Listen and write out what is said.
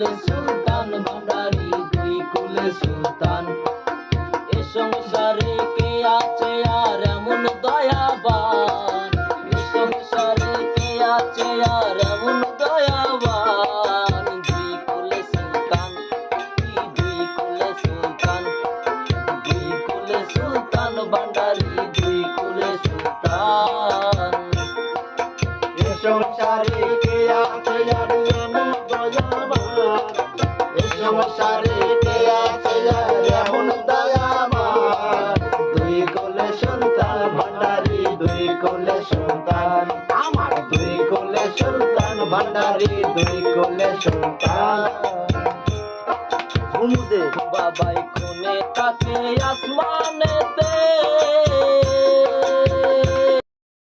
কুলে সুলতান ভান্ডারি দুই কুলে সুলতান। এ সংসারে কে আছে আর এমন দয়াবান, এ সংসারে কে আছে আর এমন দয়াবান। দুই কুলে সুলতান, দুই কুলে সুলতান, দুই কুলে সুলতান ভান্ডারি দুই কুলে সুলতান। এ সংসারে কে আছে আর এমন দয়াবান, এ সংসারে কে আছে আর এমন দয়াবান। দুই কোলে সুলতান ভান্ডারি দুই কোলে সুলতান, আমার দুই কোলে সুলতান ভান্ডারি দুই কোলে সুলতান। বাবাই কোনে থাকে আসমানেতে,